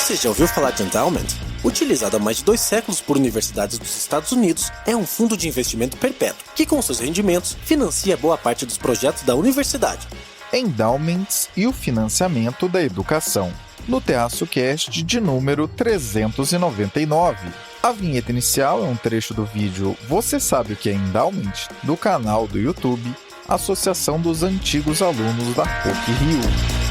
Você já ouviu falar de endowment? Utilizado há mais de 2 séculos por universidades dos Estados Unidos, é um fundo de investimento perpétuo, que com seus rendimentos financia boa parte dos projetos da universidade. Endowments e o financiamento da educação. No Terraço Cast de número 399. A vinheta inicial é um trecho do vídeo Você Sabe o que é Endowment? Do canal do YouTube Associação dos Antigos Alunos da PUC-Rio.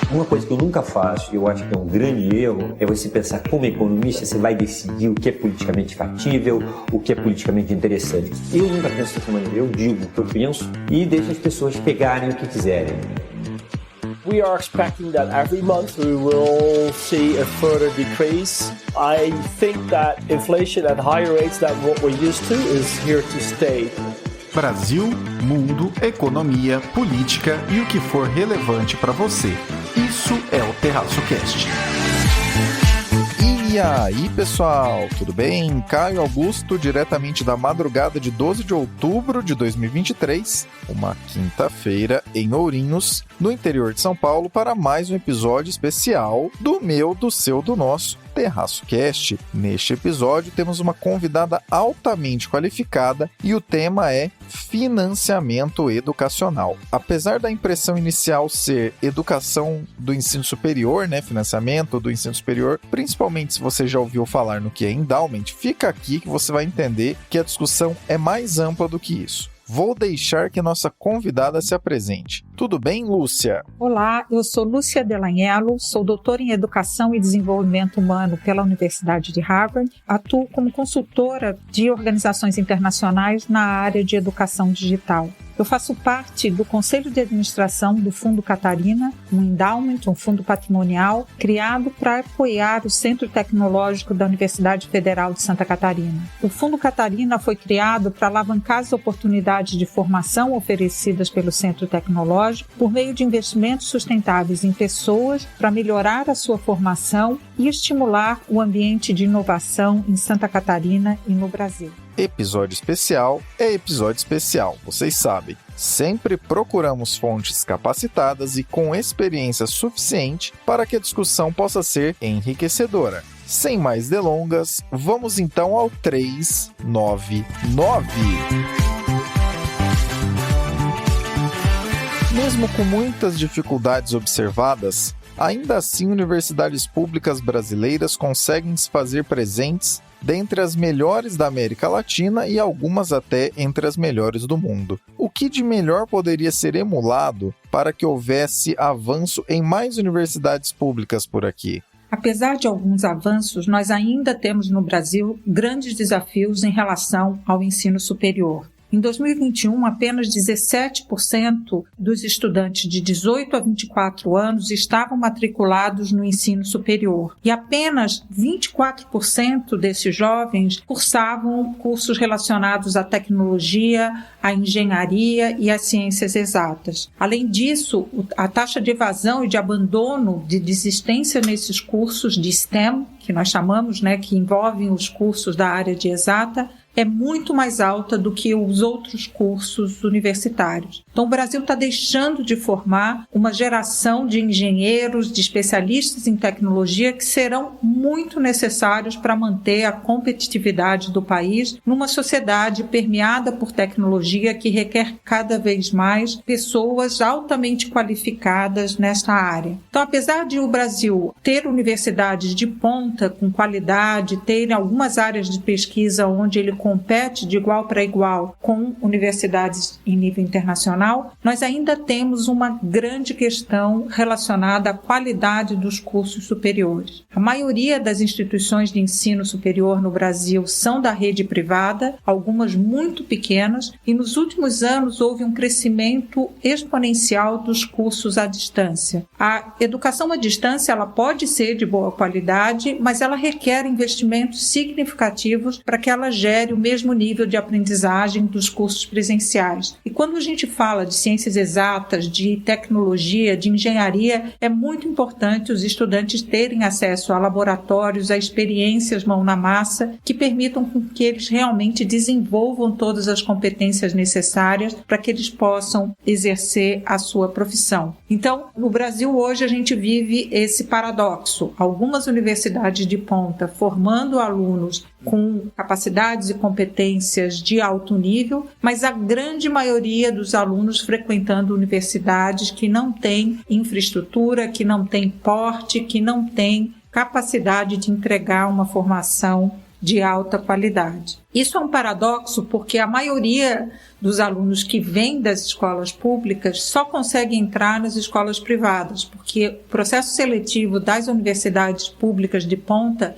Uma coisa que eu nunca faço, e eu acho que é um grande erro, é você pensar como economista, você vai decidir o que é politicamente factível, o que é politicamente interessante. Eu nunca penso dessa maneira, eu digo o que eu penso e deixo as pessoas pegarem o que quiserem. We are expecting that every month we will see a further decrease. I think that inflation at higher rates than what we're used to is here to stay. Brasil, mundo, economia, política e o que for relevante para você. Isso é o Terraço Cast. E aí, pessoal, tudo bem? Caio Augusto, diretamente da madrugada de 12 de outubro de 2023, uma quinta-feira em Ourinhos, no interior de São Paulo, para mais um episódio especial do meu, do seu, do nosso Terraço Cast. Neste episódio temos uma convidada altamente qualificada e o tema é financiamento educacional. Apesar da impressão inicial ser educação do ensino superior, financiamento do ensino superior, principalmente se você já ouviu falar no que é endowment, fica aqui que você vai entender que a discussão é mais ampla do que isso. Vou deixar que nossa convidada se apresente. Tudo bem, Lúcia? Olá, eu sou Lúcia Delagnello, sou doutora em Educação e Desenvolvimento Humano pela Universidade de Harvard. Atuo como consultora de organizações internacionais na área de educação digital. Eu faço parte do Conselho de Administração do Fundo Catarina, um endowment, um fundo patrimonial, criado para apoiar o Centro Tecnológico da Universidade Federal de Santa Catarina. O Fundo Catarina foi criado para alavancar as oportunidades de formação oferecidas pelo Centro Tecnológico por meio de investimentos sustentáveis em pessoas para melhorar a sua formação e estimular o ambiente de inovação em Santa Catarina e no Brasil. Episódio especial é episódio especial, vocês sabem. Sempre procuramos fontes capacitadas e com experiência suficiente para que a discussão possa ser enriquecedora. Sem mais delongas, vamos então ao 399. Mesmo com muitas dificuldades observadas, ainda assim universidades públicas brasileiras conseguem se fazer presentes dentre as melhores da América Latina e algumas até entre as melhores do mundo. O que de melhor poderia ser emulado para que houvesse avanço em mais universidades públicas por aqui? Apesar de alguns avanços, nós ainda temos no Brasil grandes desafios em relação ao ensino superior. Em 2021, apenas 17% dos estudantes de 18 a 24 anos estavam matriculados no ensino superior e apenas 24% desses jovens cursavam cursos relacionados à tecnologia, à engenharia e às ciências exatas. Além disso, a taxa de evasão e de abandono, de desistência nesses cursos de STEM, que nós chamamos, que envolvem os cursos da área de exata, é muito mais alta do que os outros cursos universitários. Então, o Brasil está deixando de formar uma geração de engenheiros, de especialistas em tecnologia que serão muito necessários para manter a competitividade do país numa sociedade permeada por tecnologia que requer cada vez mais pessoas altamente qualificadas nesta área. Então, apesar de o Brasil ter universidades de ponta, com qualidade, ter algumas áreas de pesquisa onde ele compete de igual para igual com universidades em nível internacional, nós ainda temos uma grande questão relacionada à qualidade dos cursos superiores. A maioria das instituições de ensino superior no Brasil são da rede privada, algumas muito pequenas, e nos últimos anos houve um crescimento exponencial dos cursos à distância. A educação à distância ela pode ser de boa qualidade, mas ela requer investimentos significativos para que ela gere o mesmo nível de aprendizagem dos cursos presenciais. E quando a gente fala de ciências exatas, de tecnologia, de engenharia, é muito importante os estudantes terem acesso a laboratórios, a experiências mão na massa, que permitam que eles realmente desenvolvam todas as competências necessárias para que eles possam exercer a sua profissão. Então, no Brasil hoje a gente vive esse paradoxo. Algumas universidades de ponta formando alunos com capacidades e competências de alto nível, mas a grande maioria dos alunos frequentando universidades que não têm infraestrutura, que não têm porte, que não têm capacidade de entregar uma formação de alta qualidade. Isso é um paradoxo porque a maioria dos alunos que vêm das escolas públicas só consegue entrar nas escolas privadas, porque o processo seletivo das universidades públicas de ponta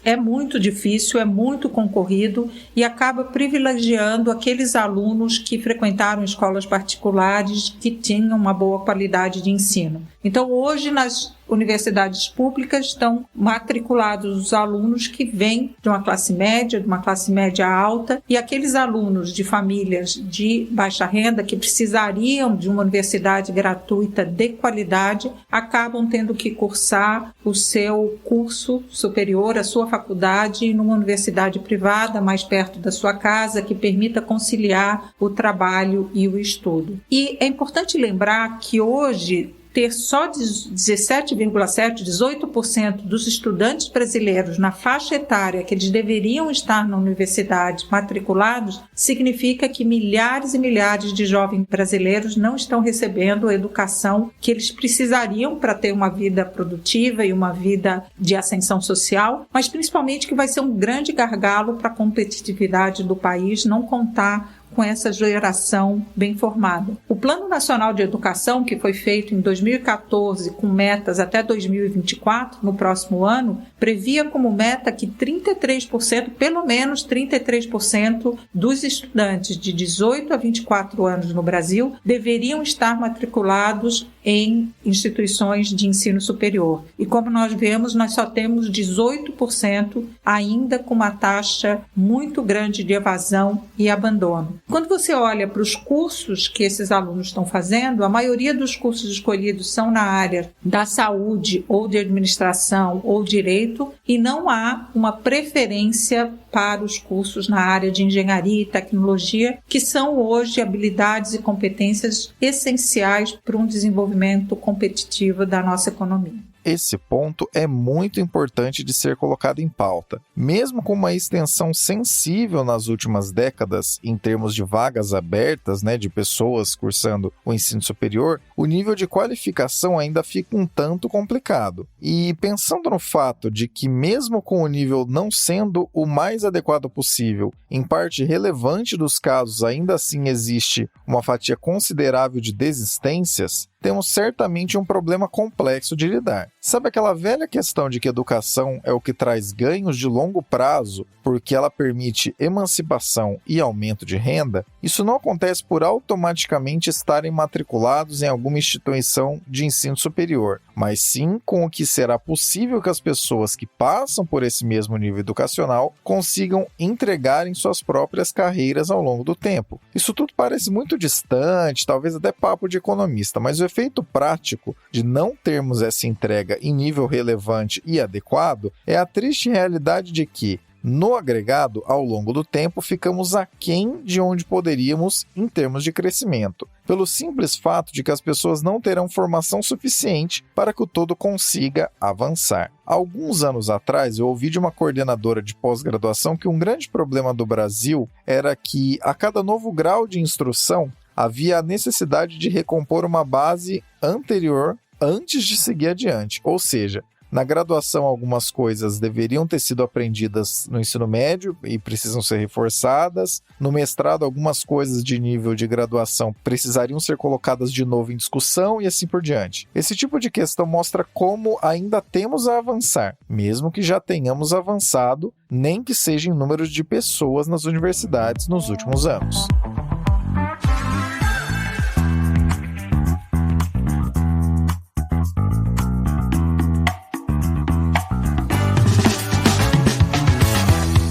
é muito difícil, é muito concorrido e acaba privilegiando aqueles alunos que frequentaram escolas particulares que tinham uma boa qualidade de ensino. Então, hoje, nas universidades públicas estão matriculados os alunos que vêm de uma classe média alta, e aqueles alunos de famílias de baixa renda que precisariam de uma universidade gratuita de qualidade acabam tendo que cursar o seu curso superior, a sua faculdade, numa universidade privada mais perto da sua casa, que permita conciliar o trabalho e o estudo. E é importante lembrar que hoje ter só 17,7%, 18% dos estudantes brasileiros na faixa etária que eles deveriam estar na universidade matriculados, significa que milhares e milhares de jovens brasileiros não estão recebendo a educação que eles precisariam para ter uma vida produtiva e uma vida de ascensão social, mas principalmente que vai ser um grande gargalo para a competitividade do país não contar com essa geração bem formada. O Plano Nacional de Educação, que foi feito em 2014 com metas até 2024, no próximo ano, previa como meta que 33%, pelo menos 33% dos estudantes de 18 a 24 anos no Brasil deveriam estar matriculados em instituições de ensino superior. E como nós vemos, nós só temos 18% ainda com uma taxa muito grande de evasão e abandono. Quando você olha para os cursos que esses alunos estão fazendo, a maioria dos cursos escolhidos são na área da saúde ou de administração ou direito, e não há uma preferência para os cursos na área de engenharia e tecnologia, que são hoje habilidades e competências essenciais para um desenvolvimento competitivo da nossa economia. Esse ponto é muito importante de ser colocado em pauta. Mesmo com uma extensão sensível nas últimas décadas em termos de vagas abertas, de pessoas cursando o ensino superior, o nível de qualificação ainda fica um tanto complicado. E pensando no fato de que mesmo com o nível não sendo o mais adequado possível, em parte relevante dos casos ainda assim existe uma fatia considerável de desistências, temos certamente um problema complexo de lidar. Sabe aquela velha questão de que educação é o que traz ganhos de longo prazo porque ela permite emancipação e aumento de renda? Isso não acontece por automaticamente estarem matriculados em alguma instituição de ensino superior, mas sim com o que será possível que as pessoas que passam por esse mesmo nível educacional consigam entregar em suas próprias carreiras ao longo do tempo. Isso tudo parece muito distante, talvez até papo de economista, mas o efeito prático de não termos essa entrega em nível relevante e adequado é a triste realidade de que, no agregado, ao longo do tempo, ficamos aquém de onde poderíamos em termos de crescimento, pelo simples fato de que as pessoas não terão formação suficiente para que o todo consiga avançar. Alguns anos atrás, eu ouvi de uma coordenadora de pós-graduação que um grande problema do Brasil era que, a cada novo grau de instrução, havia a necessidade de recompor uma base anterior antes de seguir adiante, ou seja, na graduação algumas coisas deveriam ter sido aprendidas no ensino médio e precisam ser reforçadas, no mestrado algumas coisas de nível de graduação precisariam ser colocadas de novo em discussão e assim por diante. Esse tipo de questão mostra como ainda temos a avançar, mesmo que já tenhamos avançado, nem que seja em números de pessoas nas universidades nos últimos anos.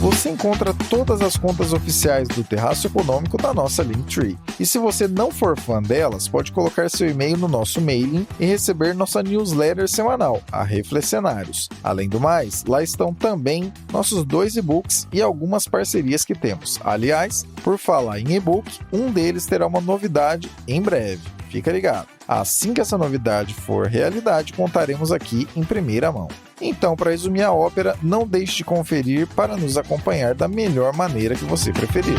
Você encontra todas as contas oficiais do Terraço Econômico na nossa Linktree. E se você não for fã delas, pode colocar seu e-mail no nosso mailing e receber nossa newsletter semanal, a Reflexionários. Além do mais, lá estão também nossos 2 e-books e algumas parcerias que temos. Aliás, por falar em e-book, um deles terá uma novidade em breve. Fica ligado. Assim que essa novidade for realidade, contaremos aqui em primeira mão. Então, para resumir a ópera, não deixe de conferir para nos acompanhar da melhor maneira que você preferir.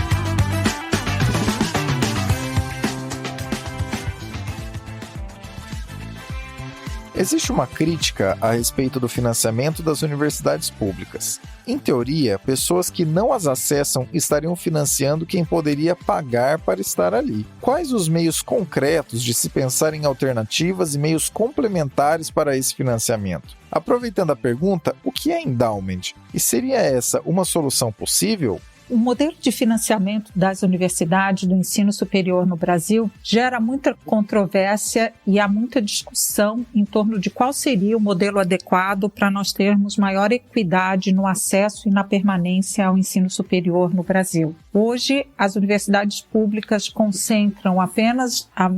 Existe uma crítica a respeito do financiamento das universidades públicas. Em teoria, pessoas que não as acessam estariam financiando quem poderia pagar para estar ali. Quais os meios concretos de se pensar em alternativas e meios complementares para esse financiamento? Aproveitando a pergunta, o que é endowment? E seria essa uma solução possível? O modelo de financiamento das universidades do ensino superior no Brasil gera muita controvérsia e há muita discussão em torno de qual seria o modelo adequado para nós termos maior equidade no acesso e na permanência ao ensino superior no Brasil. Hoje, as universidades públicas concentram apenas a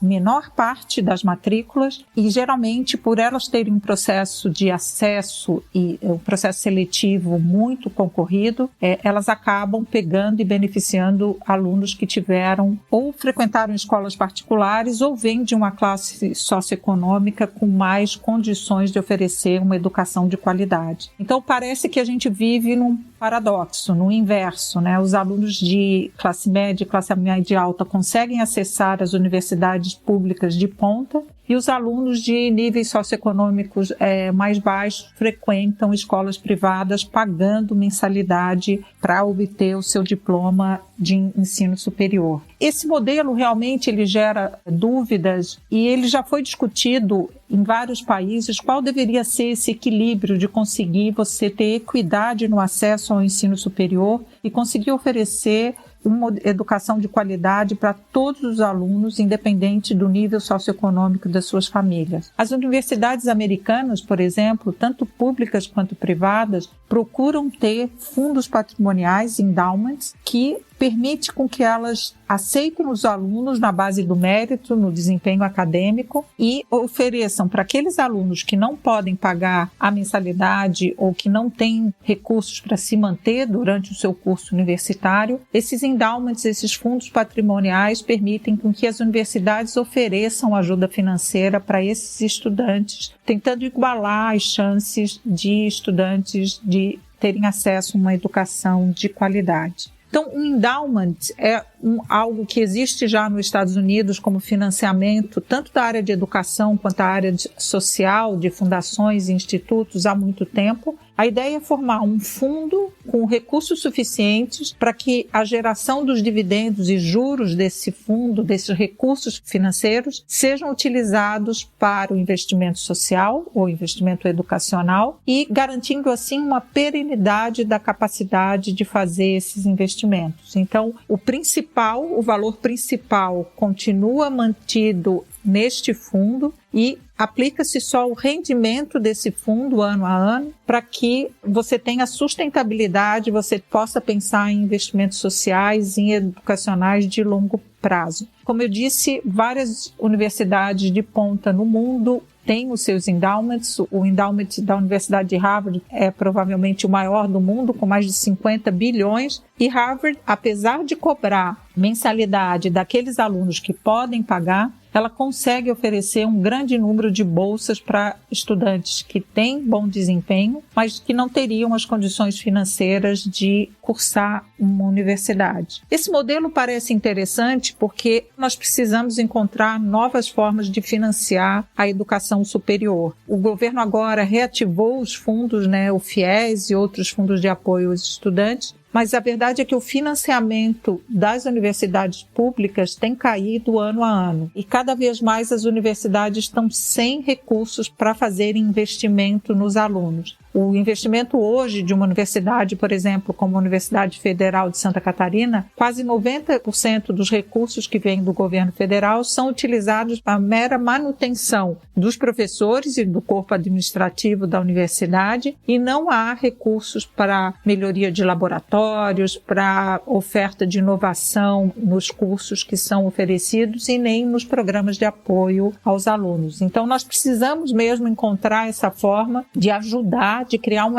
menor parte das matrículas e, geralmente, por elas terem um processo de acesso e um processo seletivo muito concorrido, elas acabam pegando e beneficiando alunos que tiveram ou frequentaram escolas particulares ou vêm de uma classe socioeconômica com mais condições de oferecer uma educação de qualidade. Então, parece que a gente vive num paradoxo, no inverso, né? Os alunos de classe média e classe média alta conseguem acessar as universidades públicas de ponta e os alunos de níveis socioeconômicos mais baixos frequentam escolas privadas pagando mensalidade para obter o seu diploma de ensino superior. Esse modelo realmente ele gera dúvidas e ele já foi discutido em vários países qual deveria ser esse equilíbrio de conseguir você ter equidade no acesso ao ensino superior e conseguir oferecer uma educação de qualidade para todos os alunos, independente do nível socioeconômico das suas famílias. As universidades americanas, por exemplo, tanto públicas quanto privadas, procuram ter fundos patrimoniais, endowments, que permite com que elas aceitem os alunos na base do mérito, no desempenho acadêmico e ofereçam para aqueles alunos que não podem pagar a mensalidade ou que não têm recursos para se manter durante o seu curso universitário, esses endowments, esses fundos patrimoniais permitem com que as universidades ofereçam ajuda financeira para esses estudantes, tentando igualar as chances de estudantes de terem acesso a uma educação de qualidade. Então, o endowment é algo que existe já nos Estados Unidos como financiamento, tanto da área de educação quanto da área social, de fundações e institutos há muito tempo. A ideia é formar um fundo com recursos suficientes para que a geração dos dividendos e juros desse fundo, desses recursos financeiros, sejam utilizados para o investimento social ou investimento educacional e garantindo assim uma perenidade da capacidade de fazer esses investimentos. Então, o valor principal continua mantido neste fundo e aplica-se só o rendimento desse fundo ano a ano para que você tenha sustentabilidade, você possa pensar em investimentos sociais e educacionais de longo prazo. Como eu disse, várias universidades de ponta no mundo têm os seus endowments. O endowment da Universidade de Harvard é provavelmente o maior do mundo, com mais de 50 bilhões. E Harvard, apesar de cobrar mensalidade daqueles alunos que podem pagar, ela consegue oferecer um grande número de bolsas para estudantes que têm bom desempenho, mas que não teriam as condições financeiras de cursar uma universidade. Esse modelo parece interessante porque nós precisamos encontrar novas formas de financiar a educação superior. O governo agora reativou os fundos, o FIES e outros fundos de apoio aos estudantes, mas a verdade é que o financiamento das universidades públicas tem caído ano a ano. E cada vez mais as universidades estão sem recursos para fazer investimento nos alunos. O investimento hoje de uma universidade, por exemplo, como a Universidade Federal de Santa Catarina, quase 90% dos recursos que vêm do governo federal são utilizados para a mera manutenção dos professores e do corpo administrativo da universidade, e não há recursos para melhoria de laboratórios, para oferta de inovação nos cursos que são oferecidos e nem nos programas de apoio aos alunos. Então, nós precisamos mesmo encontrar essa forma de ajudar, de criar um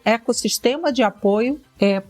ecossistema de apoio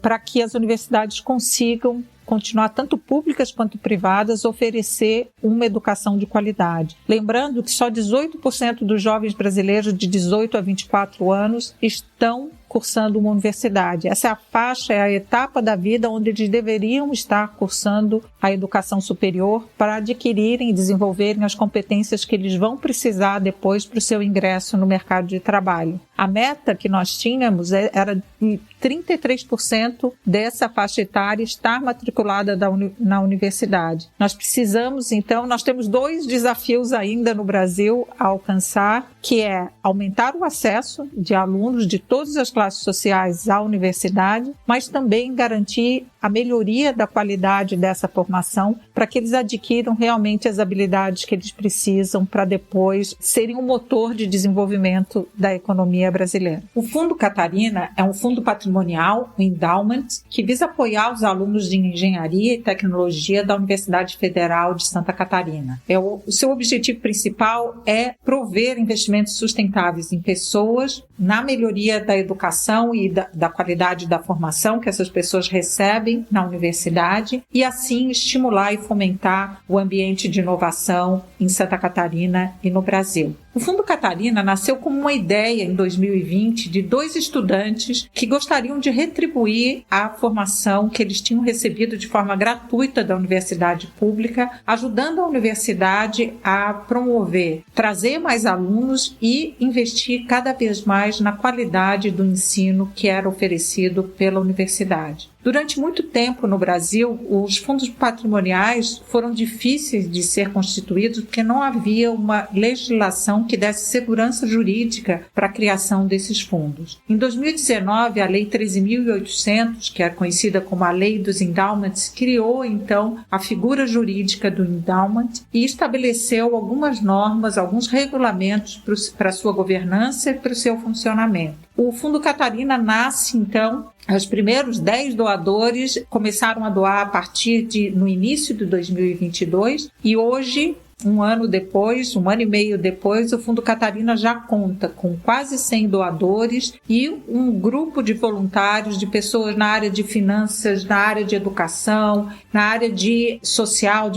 para que as universidades consigam continuar, tanto públicas quanto privadas, oferecer uma educação de qualidade. Lembrando que só 18% dos jovens brasileiros de 18 a 24 anos estão cursando uma universidade. Essa é a faixa, é a etapa da vida onde eles deveriam estar cursando a educação superior para adquirirem e desenvolverem as competências que eles vão precisar depois para o seu ingresso no mercado de trabalho. A meta que nós tínhamos era de 33% dessa faixa etária estar matriculada na universidade. Nós precisamos, então, nós temos 2 desafios ainda no Brasil a alcançar, que é aumentar o acesso de alunos de todas as classes sociais à universidade, mas também garantir a melhoria da qualidade dessa formação para que eles adquiram realmente as habilidades que eles precisam para depois serem um motor de desenvolvimento da economia brasileira. O Fundo Catarina é um fundo patrimonial, um endowment, que visa apoiar os alunos de engenharia e tecnologia da Universidade Federal de Santa Catarina. O seu objetivo principal é prover investimentos sustentáveis em pessoas, na melhoria da educação e da qualidade da formação que essas pessoas recebem na universidade, e assim estimular e fomentar o ambiente de inovação em Santa Catarina e no Brasil. O Fundo Catarina nasceu como uma ideia em 2020 de 2 estudantes que gostariam de retribuir a formação que eles tinham recebido de forma gratuita da universidade pública, ajudando a universidade a promover, trazer mais alunos e investir cada vez mais na qualidade do ensino que era oferecido pela universidade. Durante muito tempo no Brasil, os fundos patrimoniais foram difíceis de ser constituídos porque não havia uma legislação que desse segurança jurídica para a criação desses fundos. Em 2019, a Lei 13.800, que é conhecida como a Lei dos Endowments, criou então a figura jurídica do endowment e estabeleceu algumas normas, alguns regulamentos para a sua governança e para o seu funcionamento. O Fundo Catarina nasce, então, os primeiros 10 doadores começaram a doar a partir no início de 2022 e hoje, um ano e meio depois, o Fundo Catarina já conta com quase 100 doadores e um grupo de voluntários, de pessoas na área de finanças, na área de educação, na área de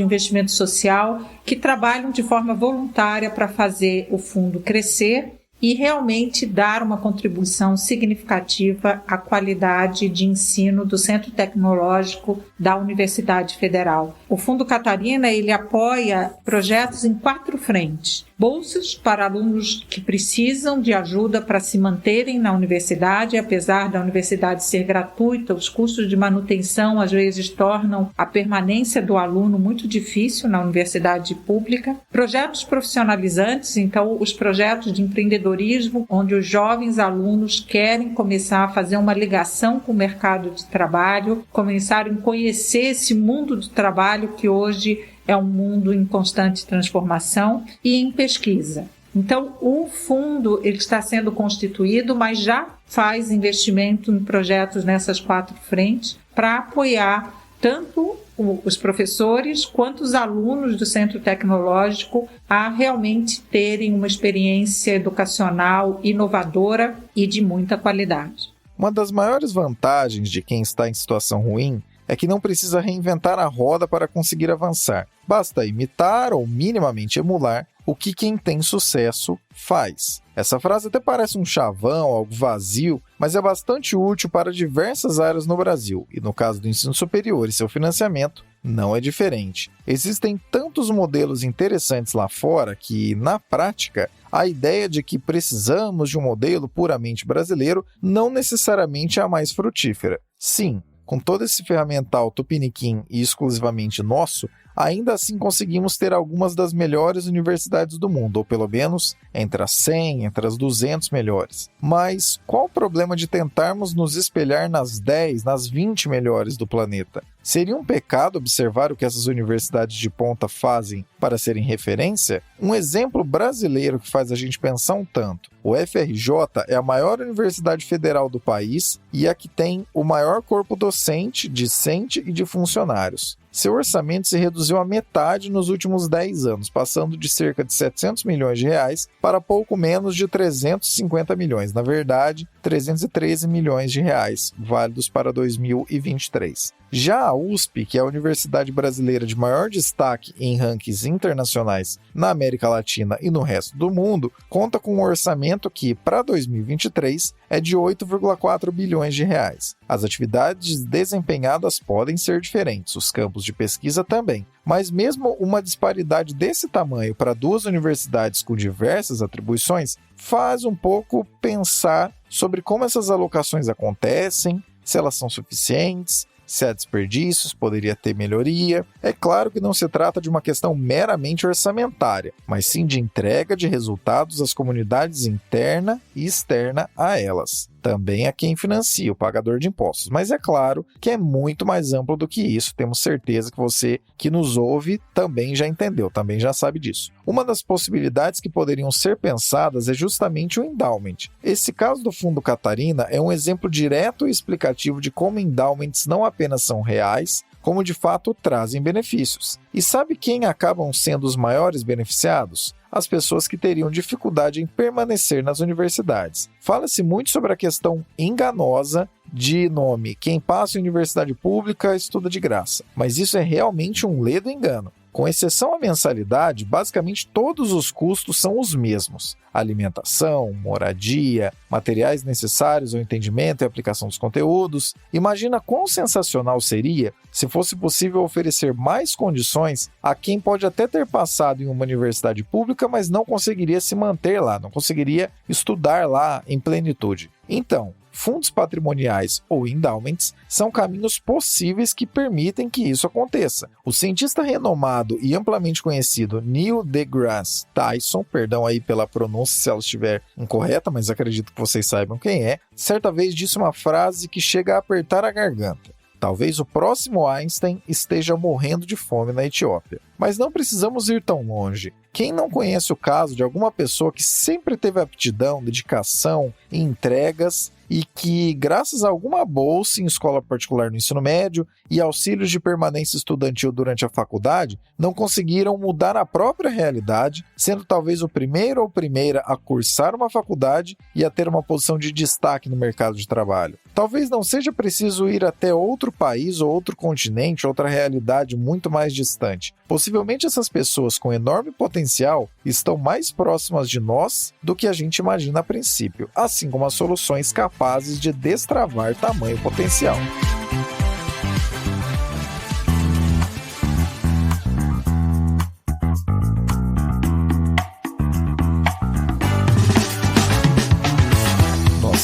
investimento social, que trabalham de forma voluntária para fazer o fundo crescer e realmente dar uma contribuição significativa à qualidade de ensino do Centro Tecnológico da Universidade Federal. O Fundo Catarina, ele apoia projetos em 4 frentes. Bolsas para alunos que precisam de ajuda para se manterem na universidade, apesar da universidade ser gratuita, os custos de manutenção às vezes tornam a permanência do aluno muito difícil na universidade pública. Projetos profissionalizantes, então os projetos de empreendedorismo, onde os jovens alunos querem começar a fazer uma ligação com o mercado de trabalho, começarem a conhecer esse mundo do trabalho que hoje é um mundo em constante transformação, e em pesquisa. Então, o fundo ele está sendo constituído, mas já faz investimento em projetos nessas 4 frentes para apoiar tanto os professores quanto os alunos do Centro Tecnológico a realmente terem uma experiência educacional inovadora e de muita qualidade. Uma das maiores vantagens de quem está em situação ruim é que não precisa reinventar a roda para conseguir avançar. Basta imitar ou minimamente emular o que quem tem sucesso faz. Essa frase até parece um chavão, algo vazio, mas é bastante útil para diversas áreas no Brasil, e no caso do ensino superior e seu financiamento, não é diferente. Existem tantos modelos interessantes lá fora que, na prática, a ideia de que precisamos de um modelo puramente brasileiro não necessariamente é a mais frutífera. Sim, com todo esse ferramental tupiniquim e exclusivamente nosso, ainda assim conseguimos ter algumas das melhores universidades do mundo, ou pelo menos entre as 100, entre as 200 melhores. Mas qual o problema de tentarmos nos espelhar nas 10, nas 20 melhores do planeta? Seria um pecado observar o que essas universidades de ponta fazem para serem referência? Um exemplo brasileiro que faz a gente pensar um tanto. O FRJ é a maior universidade federal do país e a que tem o maior corpo docente, discente e de funcionários. Seu orçamento se reduziu à metade nos últimos 10 anos, passando de cerca de 700 milhões de reais para pouco menos de 350 milhões. Na verdade, 313 milhões de reais, válidos para 2023. Já a USP, que é a universidade brasileira de maior destaque em rankings internacionais na América Latina e no resto do mundo, conta com um orçamento que, para 2023, é de 8,4 bilhões de reais. As atividades desempenhadas podem ser diferentes, os campos de pesquisa também, mas mesmo uma disparidade desse tamanho para duas universidades com diversas atribuições faz um pouco pensar sobre como essas alocações acontecem, se elas são suficientes, se há desperdícios, poderia ter melhoria. É claro que não se trata de uma questão meramente orçamentária, mas sim de entrega de resultados às comunidades interna e externa a elas. Também a quem financia, o pagador de impostos. Mas é claro que é muito mais amplo do que isso. Temos certeza que você que nos ouve também já entendeu, também já sabe disso. Uma das possibilidades que poderiam ser pensadas é justamente o endowment. Esse caso do Fundo Catarina é um exemplo direto e explicativo de como endowments não apenas são reais, como de fato trazem benefícios. E sabe quem acabam sendo os maiores beneficiados? As pessoas que teriam dificuldade em permanecer nas universidades. Fala-se muito sobre a questão enganosa de nome. Quem passa em universidade pública estuda de graça. Mas isso é realmente um ledo engano. Com exceção à mensalidade, basicamente todos os custos são os mesmos. Alimentação, moradia, materiais necessários ao entendimento e aplicação dos conteúdos. Imagina quão sensacional seria se fosse possível oferecer mais condições a quem pode até ter passado em uma universidade pública, mas não conseguiria se manter lá, não conseguiria estudar lá em plenitude. Então, fundos patrimoniais ou endowments são caminhos possíveis que permitem que isso aconteça. O cientista renomado e amplamente conhecido Neil deGrasse Tyson, perdão aí pela pronúncia se ela estiver incorreta, mas acredito que vocês saibam quem é, certa vez disse uma frase que chega a apertar a garganta. Talvez o próximo Einstein esteja morrendo de fome na Etiópia. Mas não precisamos ir tão longe. Quem não conhece o caso de alguma pessoa que sempre teve aptidão, dedicação e entregas e que, graças a alguma bolsa em escola particular no ensino médio e auxílios de permanência estudantil durante a faculdade, não conseguiram mudar a própria realidade, sendo talvez o primeiro ou primeira a cursar uma faculdade e a ter uma posição de destaque no mercado de trabalho? Talvez não seja preciso ir até outro país ou outro continente, outra realidade muito mais distante. Possivelmente essas pessoas com enorme potencial estão mais próximas de nós do que a gente imagina a princípio, assim como as soluções capazes de destravar tamanho potencial.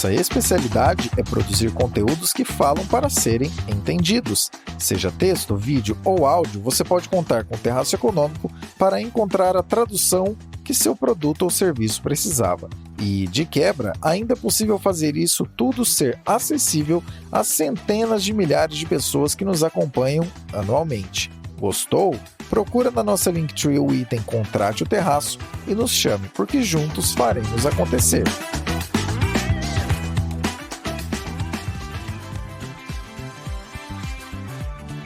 Nossa especialidade é produzir conteúdos que falam para serem entendidos. Seja texto, vídeo ou áudio, você pode contar com o Terraço Econômico para encontrar a tradução que seu produto ou serviço precisava. E, de quebra, ainda é possível fazer isso tudo ser acessível a centenas de milhares de pessoas que nos acompanham anualmente. Gostou? Procura na nossa Linktree o item Contrate o Terraço e nos chame, porque juntos faremos acontecer.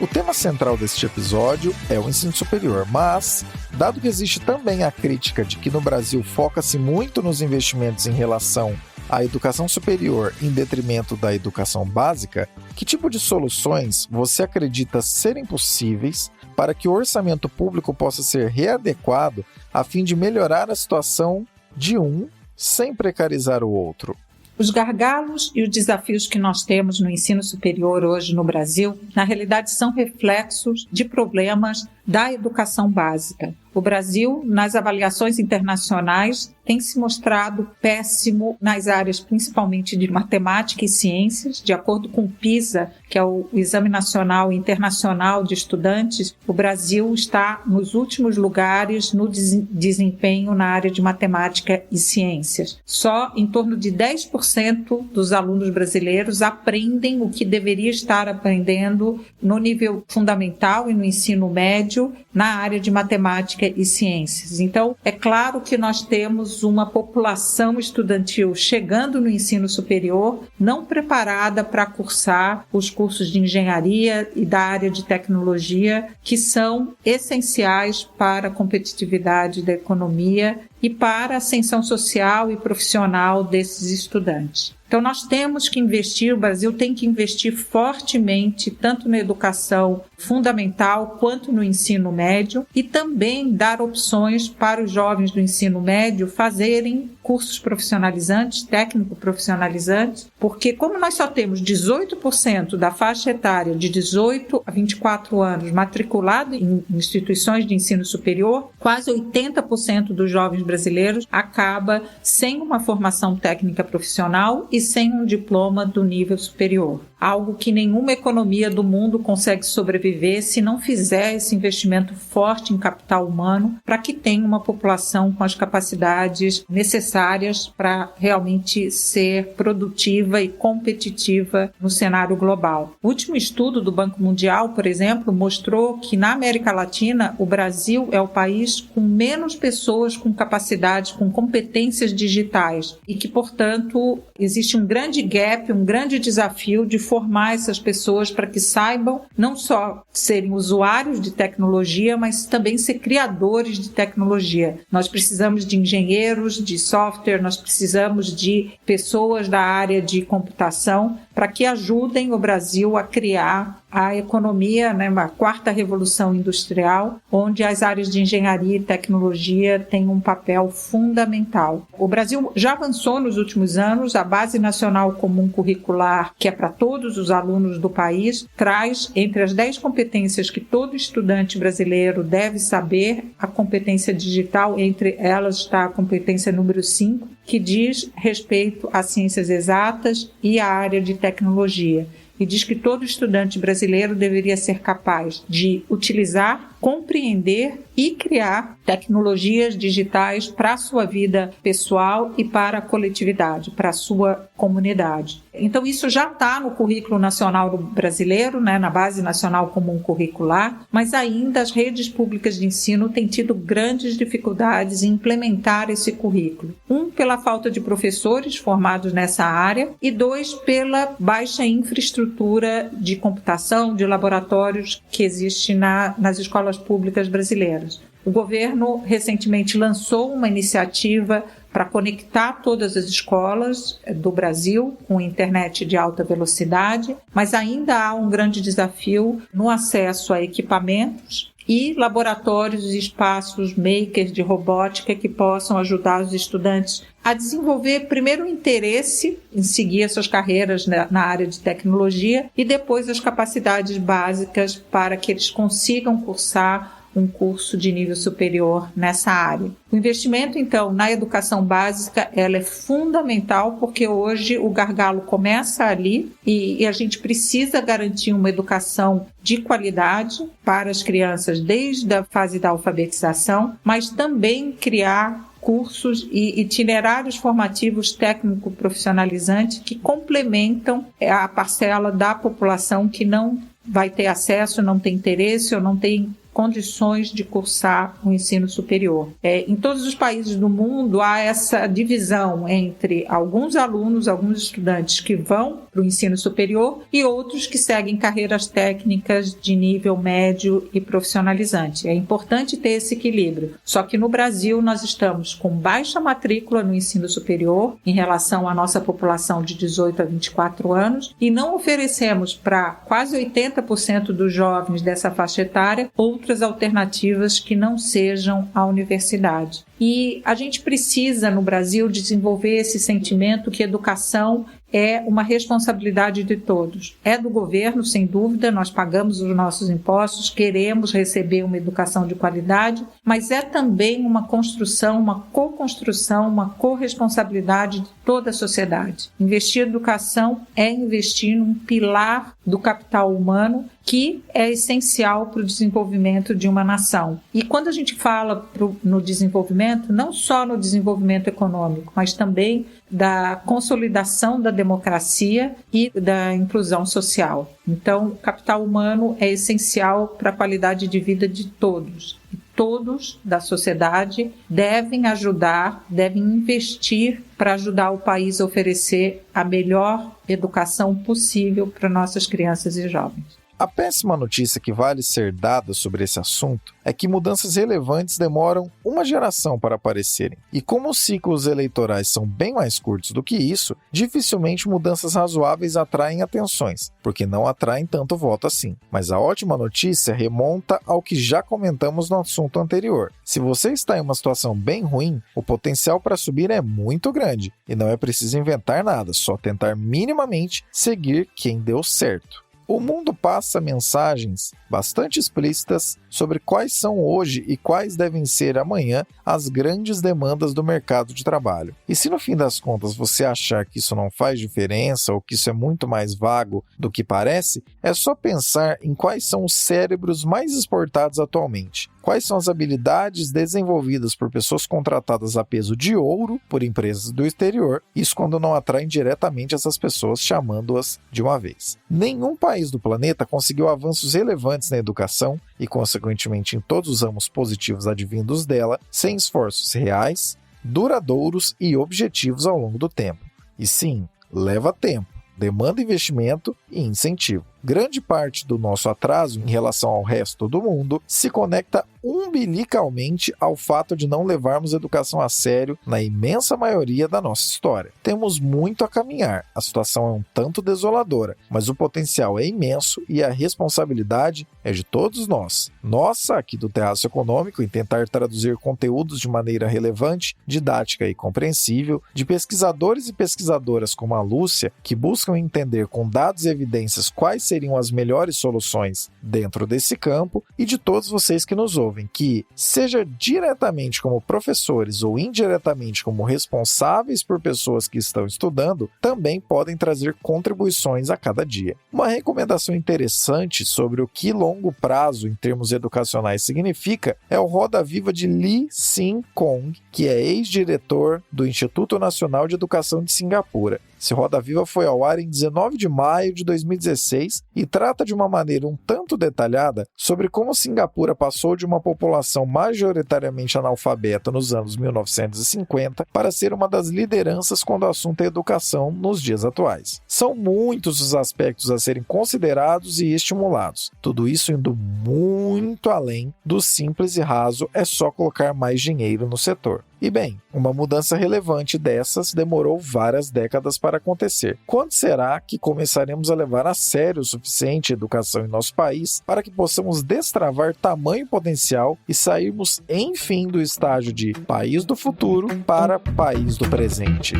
O tema central deste episódio é o ensino superior, mas, dado que existe também a crítica de que no Brasil foca-se muito nos investimentos em relação à educação superior em detrimento da educação básica, que tipo de soluções você acredita serem possíveis para que o orçamento público possa ser readequado a fim de melhorar a situação de um sem precarizar o outro? Os gargalos e os desafios que nós temos no ensino superior hoje no Brasil, na realidade, são reflexos de problemas da educação básica. O Brasil, nas avaliações internacionais, tem se mostrado péssimo nas áreas principalmente de matemática e ciências. De acordo com o PISA, que é o Exame Nacional e Internacional de Estudantes, o Brasil está nos últimos lugares no desempenho na área de matemática e ciências. Só em torno de 10% dos alunos brasileiros aprendem o que deveria estar aprendendo no nível fundamental e no ensino médio na área de matemática e ciências. Então, é claro que nós temos uma população estudantil chegando no ensino superior não preparada para cursar os cursos de engenharia e da área de tecnologia, que são essenciais para a competitividade da economia e para a ascensão social e profissional desses estudantes. Então, nós temos que investir, o Brasil tem que investir fortemente, tanto na educação fundamental quanto no ensino médio, e também dar opções para os jovens do ensino médio fazerem cursos profissionalizantes, técnico-profissionalizantes, porque como nós só temos 18% da faixa etária de 18 a 24 anos matriculado em instituições de ensino superior, quase 80% dos jovens brasileiros acaba sem uma formação técnica profissional e sem um diploma do nível superior. Algo que nenhuma economia do mundo consegue sobreviver se não fizer esse investimento forte em capital humano para que tenha uma população com as capacidades necessárias para realmente ser produtiva e competitiva no cenário global. O último estudo do Banco Mundial, por exemplo, mostrou que na América Latina o Brasil é o país com menos pessoas com capacidades, com competências digitais e que, portanto, existe um grande gap, um grande desafio de formar essas pessoas para que saibam não só serem usuários de tecnologia, mas também ser criadores de tecnologia. Nós precisamos de engenheiros de software, nós precisamos de pessoas da área de computação para que ajudem o Brasil a criar a economia, uma quarta revolução industrial, onde as áreas de engenharia e tecnologia têm um papel fundamental. O Brasil já avançou nos últimos anos, a Base Nacional Comum Curricular, que é para todos os alunos do país, traz entre as 10 competências que todo estudante brasileiro deve saber, a competência digital, entre elas está a competência número 5, que diz respeito às ciências exatas e à área de tecnologia. E diz que todo estudante brasileiro deveria ser capaz de utilizar, compreender e criar tecnologias digitais para a sua vida pessoal e para a coletividade, para a sua comunidade. Então, isso já está no currículo nacional brasileiro, na Base Nacional Comum Curricular, mas ainda as redes públicas de ensino têm tido grandes dificuldades em implementar esse currículo. Pela falta de professores formados nessa área e 2, pela baixa infraestrutura de computação, de laboratórios que existe nas escolas públicas brasileiras. O governo recentemente lançou uma iniciativa para conectar todas as escolas do Brasil com internet de alta velocidade, mas ainda há um grande desafio no acesso a equipamentos e laboratórios e espaços makers de robótica que possam ajudar os estudantes a desenvolver primeiro o interesse em seguir as suas carreiras na área de tecnologia e depois as capacidades básicas para que eles consigam cursar um curso de nível superior nessa área. O investimento, então, na educação básica, ela é fundamental porque hoje o gargalo começa ali e a gente precisa garantir uma educação de qualidade para as crianças desde a fase da alfabetização, mas também criar cursos e itinerários formativos técnico-profissionalizantes que complementam a parcela da população que não vai ter acesso, não tem interesse ou não tem condições de cursar o ensino superior. Em todos os países do mundo há essa divisão entre alguns alunos, alguns estudantes que vão para o ensino superior e outros que seguem carreiras técnicas de nível médio e profissionalizante. É importante ter esse equilíbrio. Só que no Brasil nós estamos com baixa matrícula no ensino superior em relação à nossa população de 18 a 24 anos e não oferecemos para quase 80% dos jovens dessa faixa etária outras alternativas que não sejam a universidade. E a gente precisa, no Brasil, desenvolver esse sentimento que educação é uma responsabilidade de todos. É do governo, sem dúvida, nós pagamos os nossos impostos, queremos receber uma educação de qualidade, mas é também uma construção, uma co-construção, uma corresponsabilidade de toda a sociedade. Investir em educação é investir num pilar do capital humano que é essencial para o desenvolvimento de uma nação. E quando a gente fala no desenvolvimento, não só no desenvolvimento econômico, mas também da consolidação da democracia e da inclusão social. Então, o capital humano é essencial para a qualidade de vida de todos. E todos da sociedade devem ajudar, devem investir para ajudar o país a oferecer a melhor educação possível para nossas crianças e jovens. A péssima notícia que vale ser dada sobre esse assunto é que mudanças relevantes demoram uma geração para aparecerem. E como os ciclos eleitorais são bem mais curtos do que isso, dificilmente mudanças razoáveis atraem atenções, porque não atraem tanto voto assim. Mas a ótima notícia remonta ao que já comentamos no assunto anterior. Se você está em uma situação bem ruim, o potencial para subir é muito grande, e não é preciso inventar nada, só tentar minimamente seguir quem deu certo. O mundo passa mensagens bastante explícitas sobre quais são hoje e quais devem ser amanhã as grandes demandas do mercado de trabalho. E se no fim das contas você achar que isso não faz diferença ou que isso é muito mais vago do que parece, é só pensar em quais são os cérebros mais exportados atualmente. Quais são as habilidades desenvolvidas por pessoas contratadas a peso de ouro por empresas do exterior, isso quando não atraem diretamente essas pessoas, chamando-as de uma vez. Nenhum país do planeta conseguiu avanços relevantes na educação e, consequentemente, em todos os ramos positivos advindos dela, sem esforços reais, duradouros e objetivos ao longo do tempo. E sim, leva tempo, demanda investimento e incentivo. Grande parte do nosso atraso em relação ao resto do mundo se conecta umbilicalmente ao fato de não levarmos a educação a sério na imensa maioria da nossa história. Temos muito a caminhar, a situação é um tanto desoladora, mas o potencial é imenso e a responsabilidade é de todos nós. Nossa, aqui do Terraço Econômico, em tentar traduzir conteúdos de maneira relevante, didática e compreensível, de pesquisadores e pesquisadoras como a Lúcia, que buscam entender com dados e evidências quais seriam as melhores soluções dentro desse campo, e de todos vocês que nos ouvem, que, seja diretamente como professores ou indiretamente como responsáveis por pessoas que estão estudando, também podem trazer contribuições a cada dia. Uma recomendação interessante sobre o que longo prazo em termos educacionais significa é o Roda Viva de Lee Sin Kong, que é ex-diretor do Instituto Nacional de Educação de Singapura. Esse Roda Viva foi ao ar em 19 de maio de 2016 e trata de uma maneira um tanto detalhada sobre como Singapura passou de uma população majoritariamente analfabeta nos anos 1950 para ser uma das lideranças quando o assunto é educação nos dias atuais. São muitos os aspectos a serem considerados e estimulados. Tudo isso indo muito além do simples e raso é só colocar mais dinheiro no setor. E bem, uma mudança relevante dessas demorou várias décadas para acontecer. Quando será que começaremos a levar a sério o suficiente a educação em nosso país para que possamos destravar tamanho potencial e sairmos, enfim, do estágio de país do futuro para país do presente?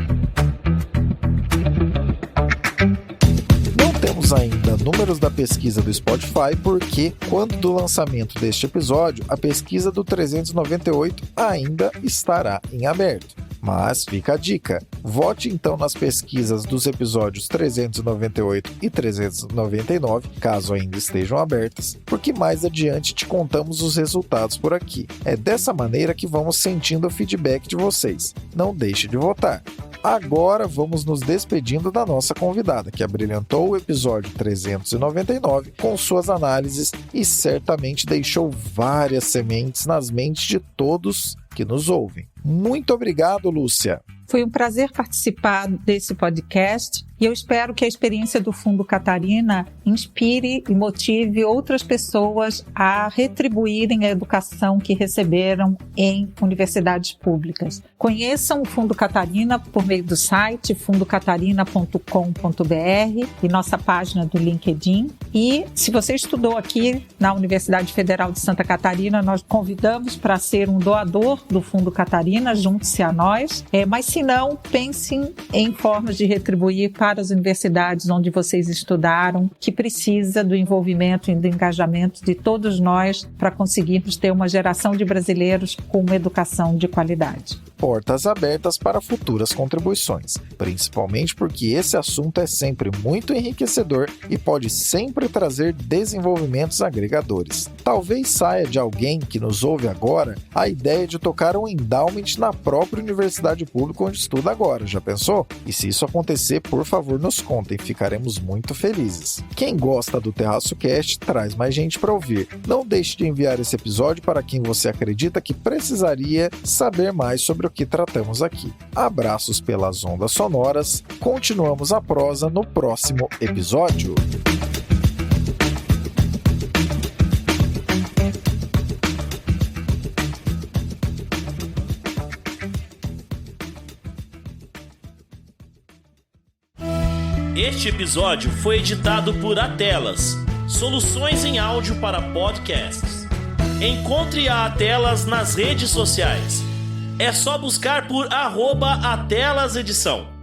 Temos ainda números da pesquisa do Spotify, porque quando do lançamento deste episódio, a pesquisa do 398 ainda estará em aberto. Mas fica a dica, vote então nas pesquisas dos episódios 398 e 399, caso ainda estejam abertas, porque mais adiante te contamos os resultados por aqui. É dessa maneira que vamos sentindo o feedback de vocês. Não deixe de votar. Agora vamos nos despedindo da nossa convidada, que abrilhantou o episódio 399 com suas análises e certamente deixou várias sementes nas mentes de todos que nos ouvem. Muito obrigado, Lúcia. Foi um prazer participar desse podcast e eu espero que a experiência do Fundo Catarina inspire e motive outras pessoas a retribuírem a educação que receberam em universidades públicas. Conheçam o Fundo Catarina por meio do site fundocatarina.com.br e nossa página do LinkedIn. E se você estudou aqui na Universidade Federal de Santa Catarina, nós convidamos para ser um doador do Fundo Catarina, junte-se a nós. Mas se não, pensem em formas de retribuir para para as universidades onde vocês estudaram, que precisa do envolvimento e do engajamento de todos nós para conseguirmos ter uma geração de brasileiros com uma educação de qualidade. Portas abertas para futuras contribuições, principalmente porque esse assunto é sempre muito enriquecedor e pode sempre trazer desenvolvimentos agregadores. Talvez saia de alguém que nos ouve agora a ideia de tocar um endowment na própria universidade pública onde estuda agora, já pensou? E se isso acontecer, por favor, nos contem, ficaremos muito felizes. Quem gosta do Terraço Cast, traz mais gente para ouvir. Não deixe de enviar esse episódio para quem você acredita que precisaria saber mais sobre o que tratamos aqui. Abraços pelas ondas sonoras, continuamos a prosa no próximo episódio. Este episódio foi editado por Atelas, soluções em áudio para podcasts. Encontre a Atelas nas redes sociais. É só buscar por @AtelasEdição.